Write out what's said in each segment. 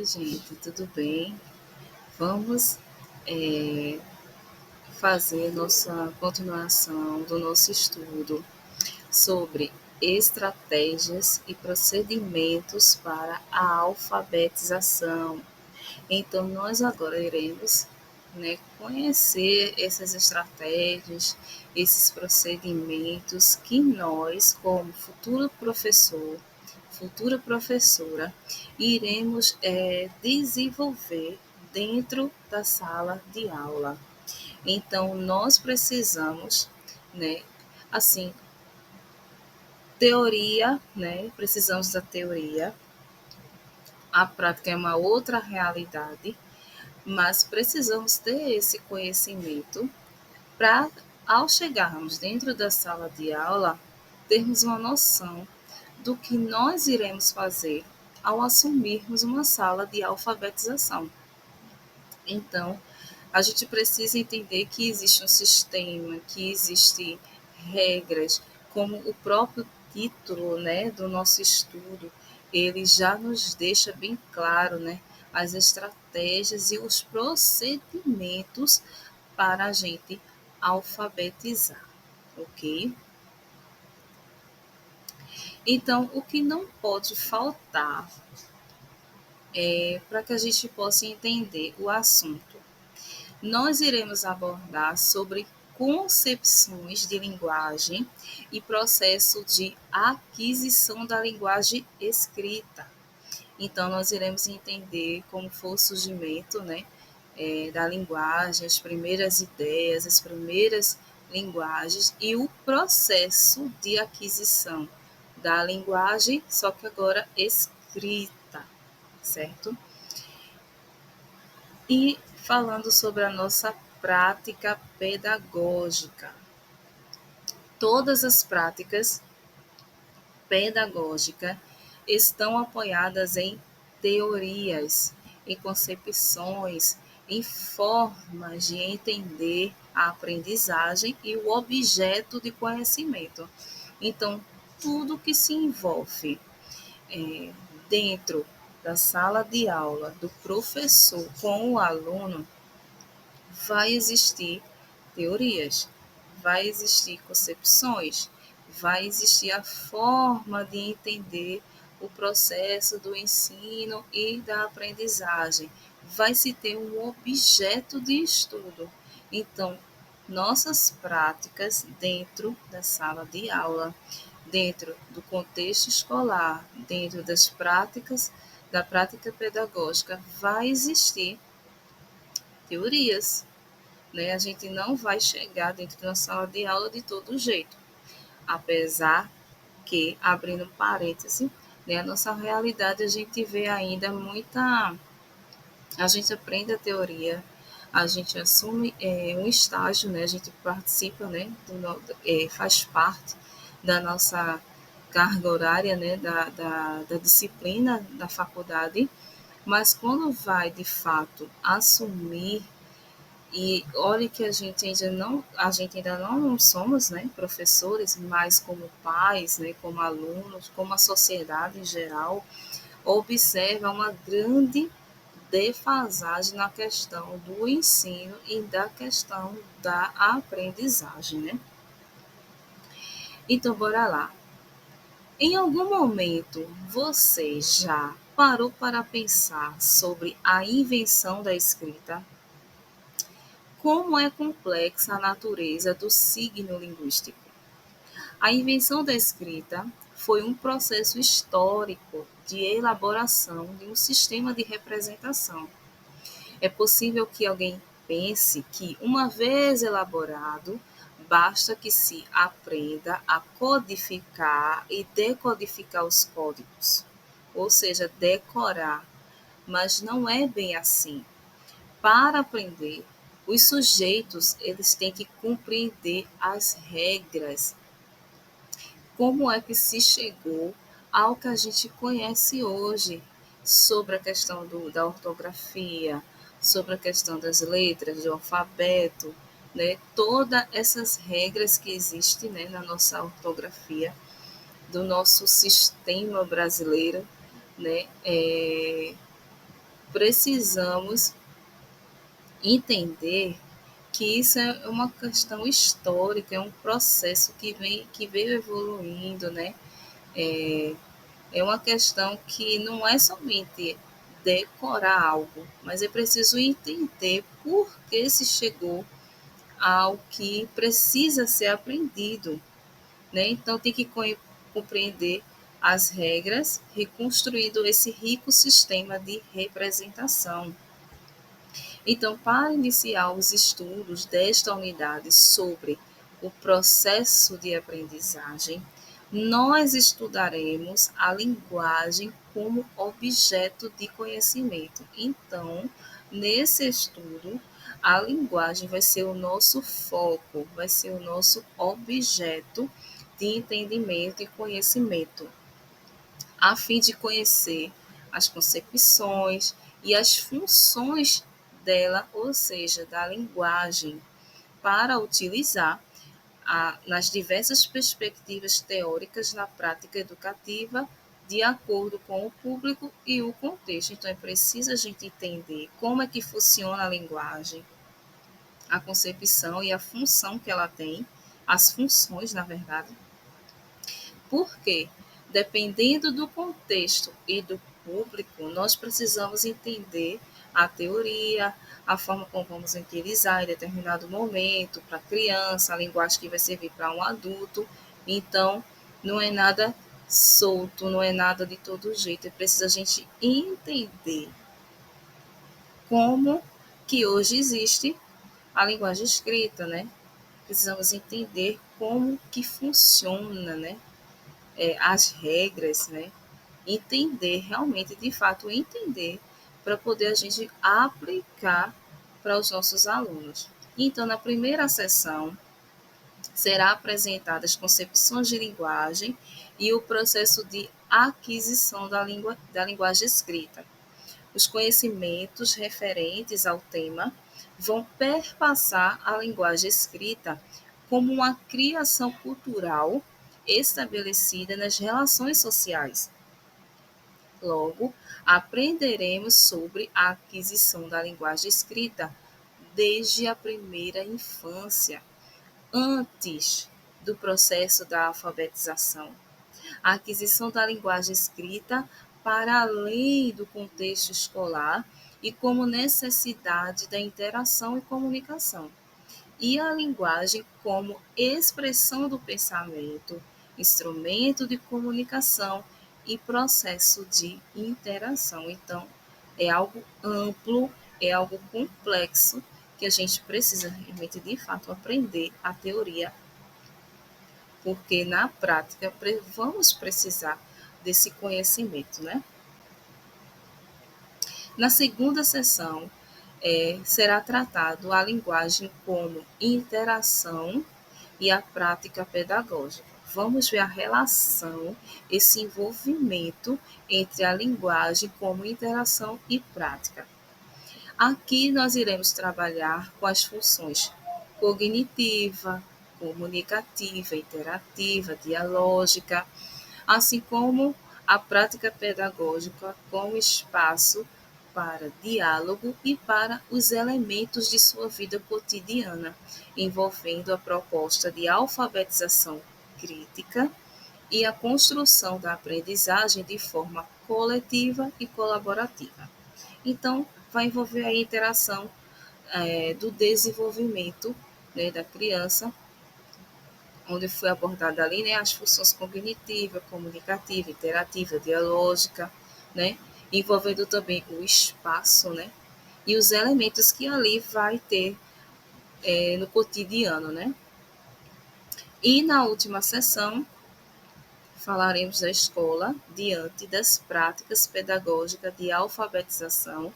gente, tudo bem? Vamos eh, fazer nossa continuação do nosso estudo sobre estratégias e procedimentos para a alfabetização. Então, nós agora iremos, conhecer essas estratégias, esses procedimentos que nós, como futura professora, iremos desenvolver dentro da sala de aula. Então, nós precisamos, né, assim, teoria, precisamos da teoria, a prática é uma outra realidade, mas precisamos ter esse conhecimento para, ao chegarmos dentro da sala de aula, termos uma noção do que nós iremos fazer ao assumirmos uma sala de alfabetização. Então, a gente precisa entender que existe um sistema, que existem regras, como o próprio título, do nosso estudo, ele já nos deixa bem claro, as estratégias e os procedimentos para a gente alfabetizar, ok? Então, o que não pode faltar é para que a gente possa entender o assunto. Nós iremos abordar sobre concepções de linguagem e processo de aquisição da linguagem escrita. Então, nós iremos entender como foi o surgimento, da linguagem, as primeiras ideias, as primeiras linguagens e o processo de aquisição da linguagem, só que agora escrita, certo? E falando sobre a nossa prática pedagógica. Todas as práticas pedagógicas estão apoiadas em teorias, em concepções, em formas de entender a aprendizagem e o objeto de conhecimento. Então, tudo que se envolve dentro da sala de aula do professor com o aluno, vai existir teorias, vai existir concepções, vai existir a forma de entender o processo do ensino e da aprendizagem, vai se ter um objeto de estudo. Então, nossas práticas dentro da sala de aula, dentro do contexto escolar, dentro das práticas, da prática pedagógica, vai existir teorias, A gente não vai chegar dentro da sala de aula de todo jeito, apesar que, abrindo parêntese, a nossa realidade a gente vê ainda muita. A gente aprende a teoria, a gente assume um estágio, a gente participa, faz parte da nossa carga horária, da disciplina da faculdade, mas quando vai de fato assumir. E olhe que a gente ainda não somos, professores, mas como pais, como alunos, como a sociedade em geral, observa uma grande defasagem na questão do ensino e da questão da aprendizagem, Então, bora lá. Em algum momento, você já parou para pensar sobre a invenção da escrita? Como é complexa a natureza do signo linguístico? A invenção da escrita foi um processo histórico de elaboração de um sistema de representação. É possível que alguém pense que, uma vez elaborado, basta que se aprenda a codificar e decodificar os códigos, ou seja, decorar, mas não é bem assim. Para aprender, os sujeitos eles têm que compreender as regras. Como é que se chegou ao que a gente conhece hoje sobre a questão da ortografia, sobre a questão das letras, do alfabeto, Todas essas regras que existem, na nossa ortografia, do nosso sistema brasileiro, né? precisamos entender que isso é uma questão histórica, é um processo que veio evoluindo, né? É, é uma questão que não é somente decorar algo, mas é preciso entender por que se chegou ao que precisa ser aprendido, né? Então tem que compreender as regras, reconstruindo esse rico sistema de representação. Então, para iniciar os estudos desta unidade sobre o processo de aprendizagem, nós estudaremos a linguagem como objeto de conhecimento. Então, nesse estudo, a linguagem vai ser o nosso foco, vai ser o nosso objeto de entendimento e conhecimento, a fim de conhecer as concepções e as funções dela, ou seja, da linguagem, para utilizar nas diversas perspectivas teóricas na prática educativa, de acordo com o público e o contexto. Então, é preciso a gente entender como é que funciona a linguagem, a concepção e a função que ela tem, as funções, na verdade, porque, dependendo do contexto e do público, nós precisamos entender a teoria, a forma como vamos utilizar em determinado momento para a criança, a linguagem que vai servir para um adulto. Então, não é nada solto, não é nada de todo jeito. É preciso a gente entender como que hoje existe a linguagem escrita, né? Precisamos entender como que funciona, né? As regras, né? Entender, realmente, de fato, entender para poder a gente aplicar para os nossos alunos. Então, na primeira sessão, será apresentadas concepções de linguagem e o processo de aquisição da linguagem escrita. Os conhecimentos referentes ao tema vão perpassar a linguagem escrita como uma criação cultural estabelecida nas relações sociais. Logo, aprenderemos sobre a aquisição da linguagem escrita desde a primeira infância, antes do processo da alfabetização. A aquisição da linguagem escrita para além do contexto escolar e como necessidade da interação e comunicação. E a linguagem como expressão do pensamento, instrumento de comunicação e processo de interação. Então, é algo amplo, é algo complexo que a gente precisa realmente, de fato, aprender a teoria, porque na prática vamos precisar desse conhecimento, né? Na segunda sessão, será tratado a linguagem como interação e a prática pedagógica. Vamos ver a relação, esse envolvimento entre a linguagem como interação e prática. Aqui nós iremos trabalhar com as funções cognitiva, comunicativa, interativa, dialógica, assim como a prática pedagógica como espaço para diálogo e para os elementos de sua vida cotidiana, envolvendo a proposta de alfabetização crítica e a construção da aprendizagem de forma coletiva e colaborativa. Então, vai envolver a interação do desenvolvimento, né, da criança, onde foi abordada ali, né, as funções cognitiva, comunicativa, interativa, dialógica, né, envolvendo também o espaço, né, e os elementos que ali vai ter no cotidiano, né. E na última sessão falaremos da escola diante das práticas pedagógicas de alfabetização,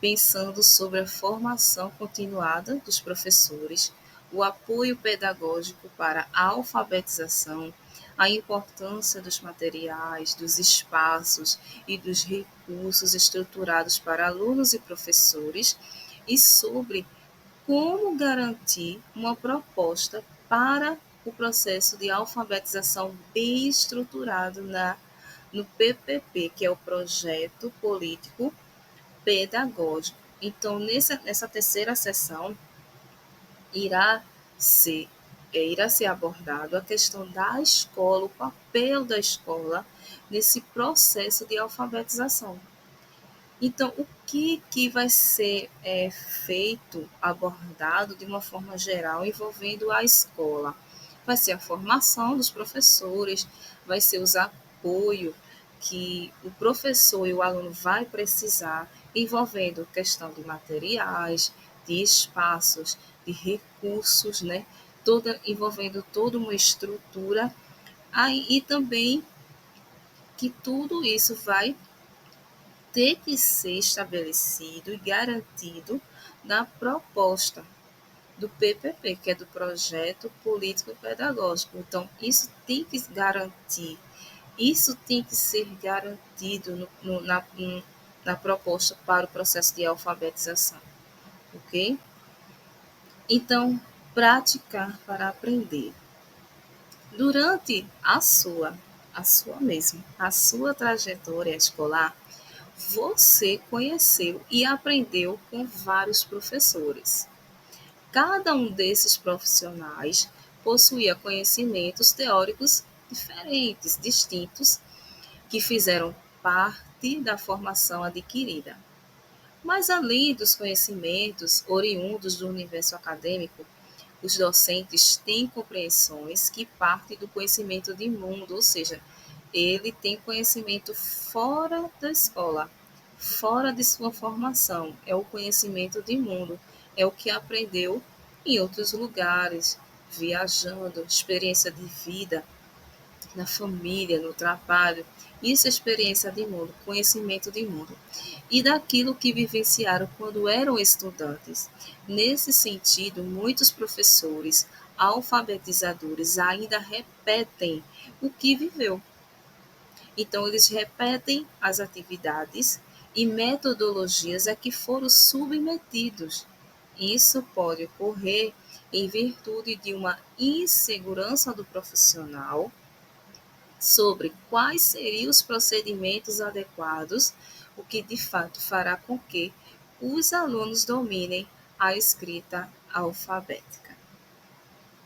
pensando sobre a formação continuada dos professores, o apoio pedagógico para a alfabetização, a importância dos materiais, dos espaços e dos recursos estruturados para alunos e professores, e sobre como garantir uma proposta para o processo de alfabetização bem estruturado no PPP, que é o projeto político pedagógico. Então, nessa terceira sessão, irá ser, irá ser abordado a questão da escola, o papel da escola nesse processo de alfabetização. Então, o que vai ser feito, abordado de uma forma geral, envolvendo a escola? Vai ser a formação dos professores, vai ser os apoios que o professor e o aluno vai precisar, envolvendo questão de materiais, de espaços, de recursos, né? Envolvendo toda uma estrutura, aí, e também que tudo isso vai ter que ser estabelecido e garantido na proposta do PPP, que é do Projeto Político Pedagógico. Então, isso tem que ser garantido na proposta para o processo de alfabetização, ok? Então, praticar para aprender. Durante a sua trajetória escolar, você conheceu e aprendeu com vários professores. Cada um desses profissionais possuía conhecimentos teóricos diferentes, distintos, que fizeram parte da formação adquirida. Mas além dos conhecimentos oriundos do universo acadêmico, os docentes têm compreensões que partem do conhecimento de mundo, ou seja, ele tem conhecimento fora da escola, fora de sua formação, é o conhecimento de mundo, é o que aprendeu em outros lugares, viajando, experiência de vida, na família, no trabalho. Isso é experiência de mundo, conhecimento de mundo. E daquilo que vivenciaram quando eram estudantes. Nesse sentido, muitos professores, alfabetizadores, ainda repetem o que viveu. Então, eles repetem as atividades e metodologias a que foram submetidos. Isso pode ocorrer em virtude de uma insegurança do profissional sobre quais seriam os procedimentos adequados, o que de fato fará com que os alunos dominem a escrita alfabética.